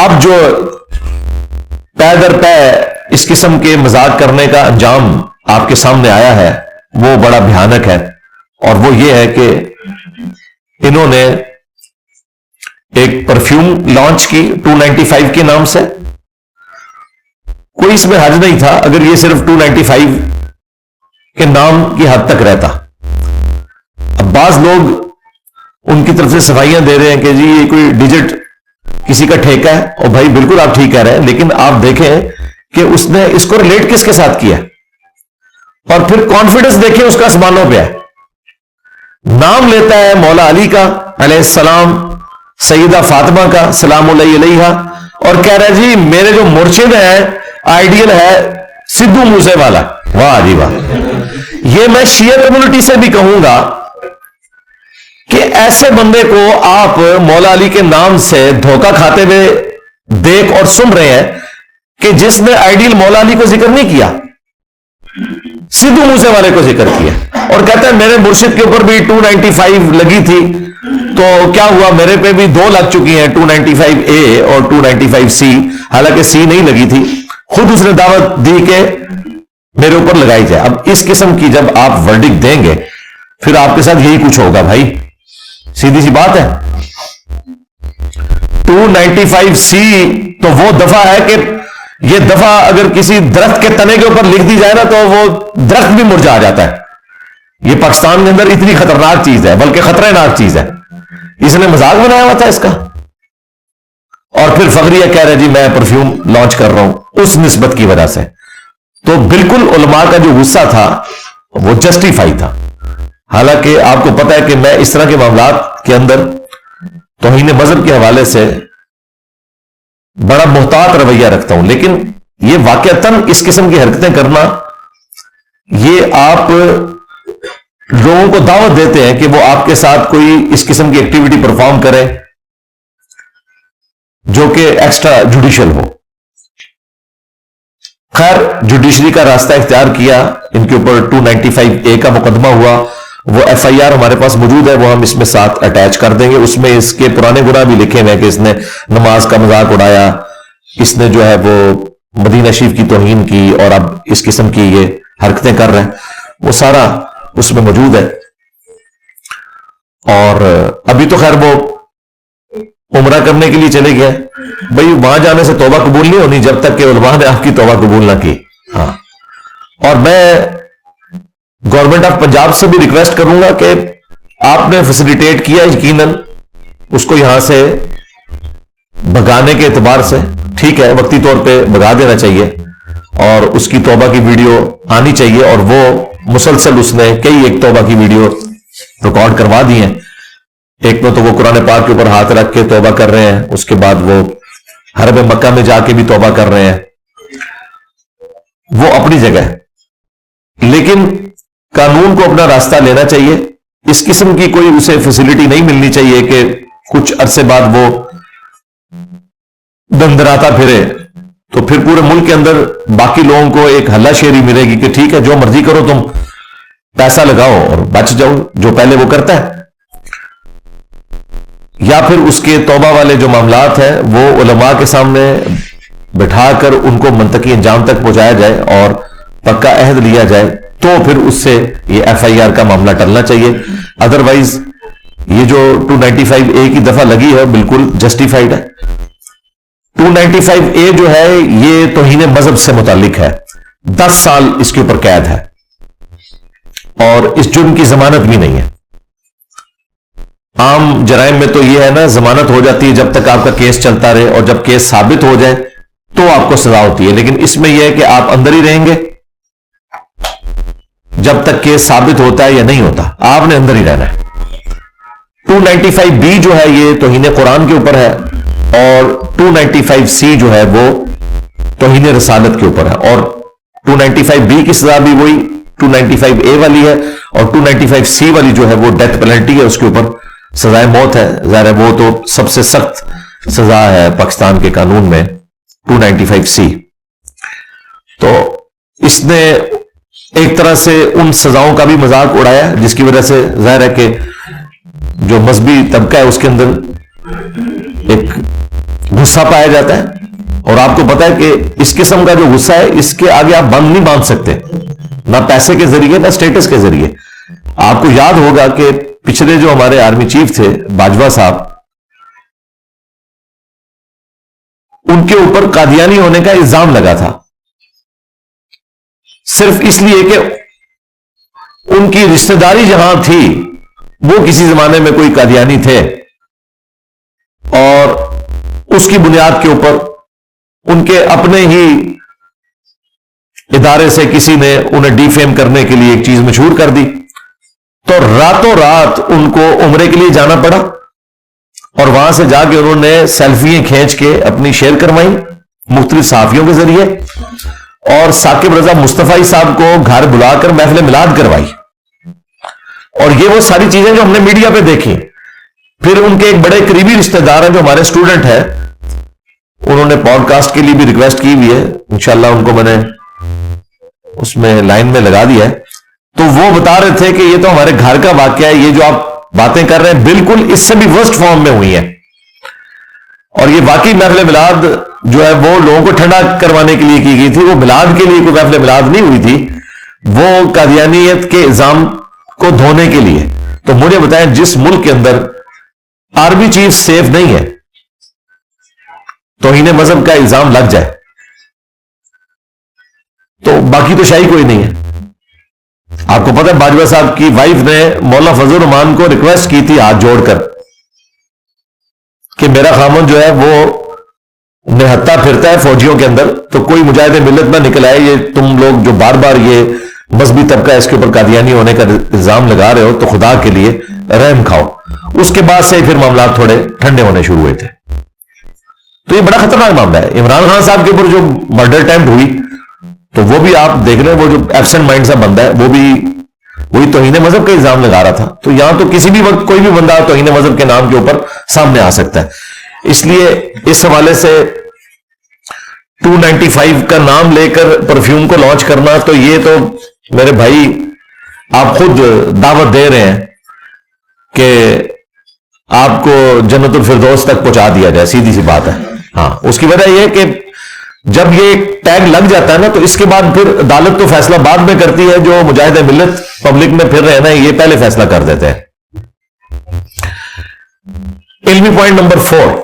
اب جو پے در پے اس قسم کے مذاق کرنے کا انجام آپ کے سامنے آیا ہے وہ بڑا بھیانک ہے، اور وہ یہ ہے کہ انہوں نے ایک پرفیوم لانچ کی 295 کے نام سے. کوئی اس میں حرج نہیں تھا اگر یہ صرف 295 کے نام کی حد تک رہتا. اب بعض لوگ ان کی طرف سے صفائیاں دے رہے ہیں کہ جی یہ کوئی ڈیجٹ کسی کا ٹھیکہ ہے، اور بھائی بالکل آپ ٹھیک کہہ رہے ہیں، لیکن آپ دیکھیں کہ اس نے اس کو ریلیٹ کس کے ساتھ کیا، اور پھر کانفیڈنس دیکھیں اس کا آسمانوں پہ ہے. نام لیتا ہے مولا علی کا علیہ السلام، سیدہ فاطمہ کا سلام اللہ علیہا، اور کہہ رہا ہے جی میرے جو مرشد ہیں آئیڈیل ہے سدھو موسے والا. واہ جی واہ. یہ میں شیعہ کمیونٹی سے بھی کہوں گا کہ ایسے بندے کو آپ مولا علی کے نام سے دھوکہ کھاتے ہوئے دیکھ اور سن رہے ہیں کہ جس نے آئیڈیل مولا علی کو ذکر نہیں کیا، سدھو موسے والے کو ذکر کیا، اور کہتا ہے میرے مرشد کے اوپر بھی 295 لگی تھی، تو کیا ہوا میرے پہ بھی 2 لگ چکی ہیں 295A اور 295C، حالانکہ C نہیں لگی تھی. خود اس نے دعوت دی کہ میرے اوپر لگائی جائے. اب اس قسم کی جب آپ ورڈکٹ دیں گے پھر آپ کے ساتھ یہی کچھ ہوگا بھائی، سیدھی سی بات ہے. 295C تو وہ دفعہ ہے کہ یہ دفعہ اگر کسی درخت کے تنے کے اوپر لکھ دی جائے نا تو وہ درخت بھی مرجھا جاتا ہے. یہ پاکستان کے اندر اتنی خطرناک چیز ہے، بلکہ خطرناک چیز ہے. اس نے مذاق بنایا ہوا تھا اس کا، اور پھر فخریہ کہہ رہے جی میں پرفیوم لانچ کر رہا ہوں اس نسبت کی وجہ سے. تو بالکل علماء کا جو غصہ تھا وہ جسٹیفائی تھا. حالانکہ آپ کو پتا ہے کہ میں اس طرح کے معاملات کے اندر توہین مذہب کے حوالے سے بڑا محتاط رویہ رکھتا ہوں، لیکن یہ واقعتاً اس قسم کی حرکتیں کرنا، یہ آپ لوگوں کو دعوت دیتے ہیں کہ وہ آپ کے ساتھ کوئی اس قسم کی ایکٹیویٹی پرفارم کرے جو کہ ایکسٹرا جوڈیشل ہو. خیر جوڈیشری کا راستہ اختیار کیا، ان کے اوپر 295A کا مقدمہ ہوا، وہ FIR ہمارے پاس موجود ہے، وہ ہم اس میں ساتھ اٹیچ کر دیں گے. اس میں اس کے پرانے گناہ بھی لکھے ہوئے کہ اس نے نماز کا مذاق اڑایا، اس نے جو ہے وہ مدینہ شریف کی توہین کی، اور اب اس قسم کی یہ حرکتیں کر رہے ہیں، وہ سارا اس میں موجود ہے. اور ابھی تو خیر وہ عمرہ کرنے کے لیے چلے گئے بھائی، وہاں جانے سے توبہ قبول نہیں ہونی جب تک کہ علماء نے آپ کی توبہ قبول نہ کی. ہاں، اور میں گورنمنٹ آف پنجاب سے بھی ریکویسٹ کروں گا کہ آپ نے فیسیلیٹیٹ کیا یقیناً اس کو یہاں سے بھگانے کے اعتبار سے، ٹھیک ہے وقتی طور پہ بھگا دینا چاہیے، اور اس کی توبہ کی ویڈیو آنی چاہیے، اور وہ مسلسل اس نے کئی ایک توبہ کی ویڈیو ریکارڈ کروا دی ہیں. ایک میں تو وہ قرآن پاک کے اوپر ہاتھ رکھ کے توبہ کر رہے ہیں، اس کے بعد وہ حرم مکہ میں جا کے بھی توبہ کر رہے ہیں. وہ اپنی جگہ ہے، لیکن قانون کو اپنا راستہ لینا چاہیے. اس قسم کی کوئی اسے فیسلٹی نہیں ملنی چاہیے کہ کچھ عرصے بعد وہ دندراتا پھرے، تو پھر پورے ملک کے اندر باقی لوگوں کو ایک ہلہ شیری ملے گی کہ ٹھیک ہے جو مرضی کرو، تم پیسہ لگاؤ اور بچ جاؤ جو پہلے وہ کرتا ہے. یا پھر اس کے توبہ والے جو معاملات ہیں وہ علماء کے سامنے بٹھا کر ان کو منطقی انجام تک پہنچایا جائے اور پکا عہد لیا جائے، تو پھر اس سے یہ FIR کا معاملہ ٹلنا چاہیے. ادروائز یہ جو 295A کی دفعہ لگی ہے بالکل جسٹیفائیڈ ہے. 295A جو ہے یہ توہین مذہب سے متعلق ہے، 10 سال اس کے اوپر قید ہے، اور اس جرم کی ضمانت بھی نہیں ہے. عام جرائم میں تو یہ ہے نا ضمانت ہو جاتی ہے جب تک آپ کا کیس چلتا رہے، اور جب کیس ثابت ہو جائے تو آپ کو سزا ہوتی ہے. لیکن اس میں یہ ہے کہ آپ اندر ہی رہیں گے جب تک کیس ثابت ہوتا ہے یا نہیں ہوتا، آپ نے اندر ہی رہنا ہے. 295B جو ہے یہ توہین قرآن کے اوپر ہے، اور 295C جو ہے وہ توہین رسالت کے اوپر ہے. اور 295B کی سزا بھی وہی 295A والی ہے، اور 295C والی جو ہے وہ ڈیتھ پینلٹی ہے، اس کے اوپر سزائے موت ہے. ظاہر ہے وہ تو سب سے سخت سزا ہے پاکستان کے قانون میں 295C. تو اس نے ایک طرح سے ان سزاؤں کا بھی مذاق اڑایا جس کی وجہ سے ظاہر ہے کہ جو مذہبی طبقہ ہے اس کے اندر ایک غصہ پایا جاتا ہے، اور آپ کو پتا ہے کہ اس قسم کا جو غصہ ہے اس کے آگے آپ بند نہیں باندھ سکتے، نہ پیسے کے ذریعے نہ سٹیٹس کے ذریعے. آپ کو یاد ہوگا کہ پچھلے جو ہمارے آرمی چیف تھے باجوہ صاحب، ان کے اوپر قادیانی ہونے کا الزام لگا تھا، صرف اس لیے کہ ان کی رشتہ داری جہاں تھی وہ کسی زمانے میں کوئی قادیانی تھے، اور اس کی بنیاد کے اوپر ان کے اپنے ہی ادارے سے کسی نے انہیں ڈی فیم کرنے کے لیے ایک چیز مشہور کر دی، تو راتوں رات ان کو عمرے کے لیے جانا پڑا، اور وہاں سے جا کے انہوں نے سیلفیاں کھینچ کے اپنی شیئر کروائی مختلف صحافیوں کے ذریعے، اور ثاقب رضا مصطفی صاحب کو گھر بلا کر محفل میلاد کروائی. اور یہ وہ ساری چیزیں جو ہم نے میڈیا پہ دیکھی. پھر ان کے ایک بڑے قریبی رشتہ دار ہیں جو ہمارے اسٹوڈنٹ ہیں، انہوں نے پوڈ کاسٹ کے لیے بھی ریکویسٹ کی ہوئی ہے، انشاءاللہ ان کو میں نے اس میں لائن میں لگا دیا ہے. تو وہ بتا رہے تھے کہ یہ تو ہمارے گھر کا واقعہ ہے، یہ جو آپ باتیں کر رہے ہیں بالکل اس سے بھی ورسٹ فارم میں ہوئی ہیں، اور یہ واقعی محفل میلاد جو ہے وہ لوگوں کو ٹھنڈا کروانے کے لیے کی گئی تھی، وہ میلاد کے لیے کوئی محفل میلاد نہیں ہوئی تھی، وہ قادیانیت کے الزام کو دھونے کے لیے. تو مجھے بتائیں جس ملک کے اندر آرمی چیف سیف نہیں ہے، توہین مذہب کا الزام لگ جائے تو باقی تو شاہی کوئی نہیں ہے. آپ کو پتہ ہے باجوہ صاحب کی وائف نے مولانا فضل الرحمان کو ریکویسٹ کی تھی ہاتھ جوڑ کر کہ میرا خامن جو ہے وہ نہتا پھرتا ہے فوجیوں کے اندر، تو کوئی مجاہد ملت نہ نکل آئے، یہ تم لوگ جو بار بار یہ مذہبی طبقہ اس کے اوپر قادیانی ہونے کا الزام لگا رہے ہو تو خدا کے لیے رحم کھاؤ. اس کے بعد سے پھر معاملات تھوڑے ٹھنڈے ہونے شروع ہوئے تھے. تو یہ بڑا خطرناک معاملہ ہے. عمران خان صاحب کے اوپر جو مرڈر اٹیمپٹ ہوئی تو وہ بھی آپ دیکھ رہے ہیں، وہ جو ایبسنٹ مائنڈ سا بندہ ہے وہ بھی وہی توہین مذہب کا الزام لگا رہا تھا. تو یہاں تو کسی بھی وقت کوئی بھی بندہ توہین مذہب کے نام کے اوپر سامنے آ سکتا ہے. اس لیے اس حوالے سے 295 کا نام لے کر پرفیوم کو لانچ کرنا، تو یہ تو میرے بھائی آپ خود دعوت دے رہے ہیں کہ آپ کو جنت الفردوس تک پہنچا دیا جائے، سیدھی سی بات ہے. ہاں، اس کی وجہ یہ کہ جب یہ ٹیگ لگ جاتا ہے نا تو اس کے بعد پھر عدالت تو فیصلہ بعد میں کرتی ہے، جو مجاہد ملت پبلک میں پھر رہے نا یہ پہلے فیصلہ کر دیتے ہیں. علمی پوائنٹ نمبر 4،